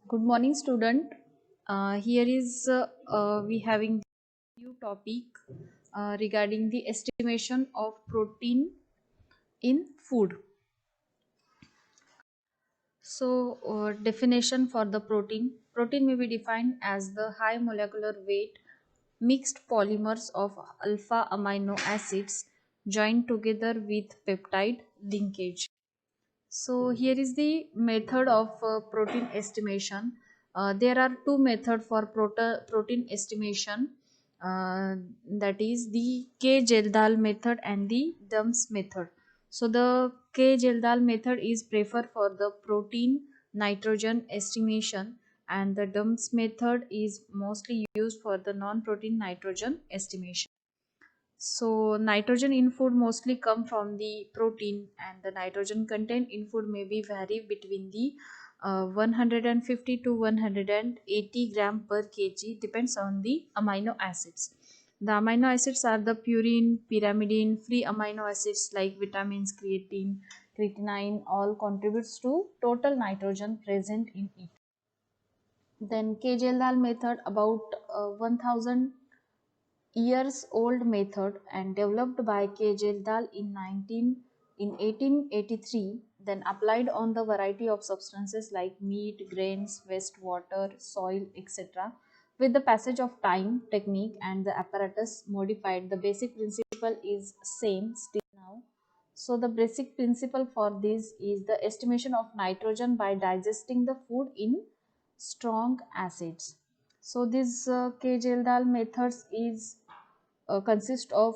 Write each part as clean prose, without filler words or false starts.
Good morning, student. Here is we having new topic regarding the estimation of protein in food. So, definition for the protein. Protein may be defined as the high molecular weight mixed polymers of alpha amino acids joined together with peptide linkage. So here is the method of protein estimation. There are two methods for protein estimation. That is the K-Geldal method and the DUMS method. So the K-Geldal method is preferred for the protein nitrogen estimation, and the DUMS method is mostly used for the non-protein nitrogen estimation. So nitrogen in food mostly come from the protein, and the nitrogen content in food may be vary between the 150 to 180 gram per kg depends on the amino acids. The amino acids are the purine, pyrimidine, free amino acids like vitamins, creatine, creatinine all contributes to total nitrogen present in it. Then Kjeldahl method about 1000 years old method and developed by K. Jindal in 1883, then applied on the variety of substances like meat, grains, wastewater, soil, etc. With the passage of time, technique and the apparatus modified, the basic principle is same still now. So the basic principle for this is the estimation of nitrogen by digesting the food in strong acids. So this K-Geldal methods is consist of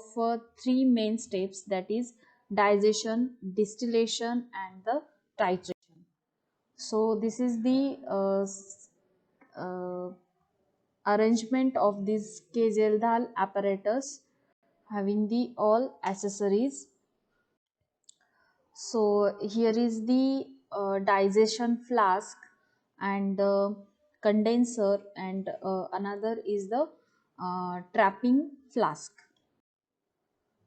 three main steps, that is digestion, distillation and the titration. So this is the uh, arrangement of this Kjeldahl apparatus having the all accessories. So here is the digestion flask and the condenser, and another is the trapping flask.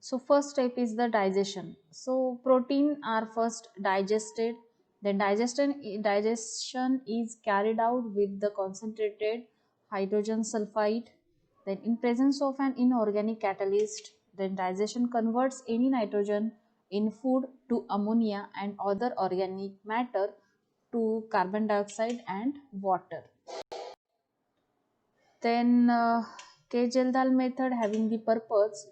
So first step is the digestion. So protein are first digested. Then digestion is carried out with the concentrated hydrogen sulfide. Then in presence of an inorganic catalyst, then digestion converts any nitrogen in food to ammonia and other organic matter to carbon dioxide and water. Then K-Geldal method having the purpose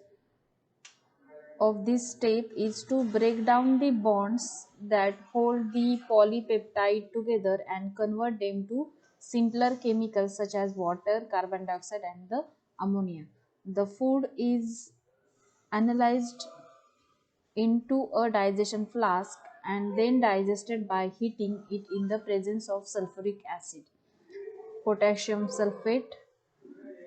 of this step is to break down the bonds that hold the polypeptide together and convert them to simpler chemicals such as water, carbon dioxide and the ammonia. The food is analyzed into a digestion flask and then digested by heating it in the presence of sulfuric acid, potassium sulfate.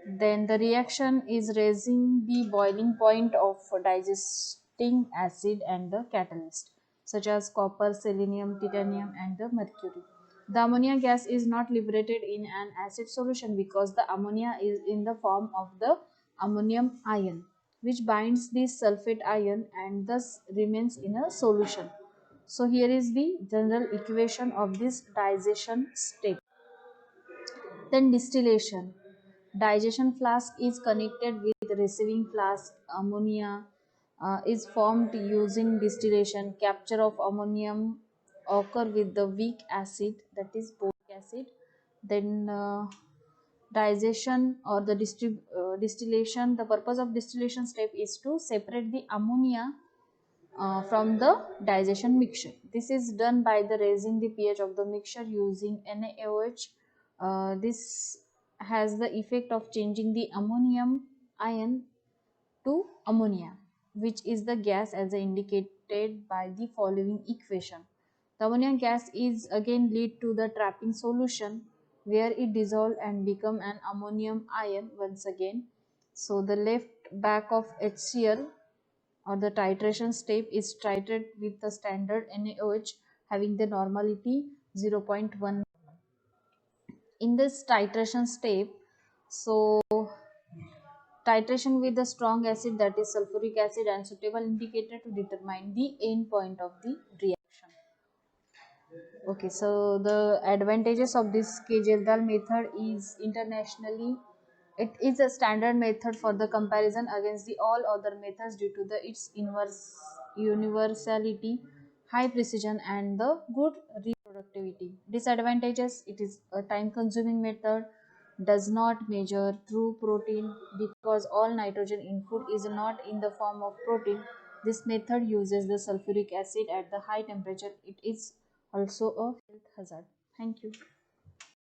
Then the reaction is raising the boiling point of digesting acid and the catalyst such as copper, selenium, titanium and the mercury. The ammonia gas is not liberated in an acid solution because the ammonia is in the form of the ammonium ion, which binds the sulfate ion and thus remains in a solution. So here is the general equation of this digestion step. Then distillation. Digestion flask is connected with receiving flask. Ammonia is formed using distillation. Capture of ammonium occur with the weak acid, that is boric acid. Then digestion or the distillation. The purpose of distillation step is to separate the ammonia from the digestion mixture. This is done by the raising the pH of the mixture using NaOH. This has the effect of changing the ammonium ion to ammonia, which is the gas as indicated by the following equation. The ammonia gas is again lead to the trapping solution where it dissolve and become an ammonium ion once again. So the left back of HCl or the titration step is titrated with the standard NaOH having the normality 0.1. In this titration step, so titration with the strong acid, that is sulfuric acid, and suitable indicator to determine the end point of the reaction. Okay, so the advantages of this Kejildal method is internationally it is a standard method for the comparison against the all other methods due to its inverse universality, high precision, and the good reproductivity. Disadvantages: it is a time-consuming method, does not measure true protein because all nitrogen in food is not in the form of protein. This method uses the sulfuric acid at the high temperature. It is also a health hazard. Thank you.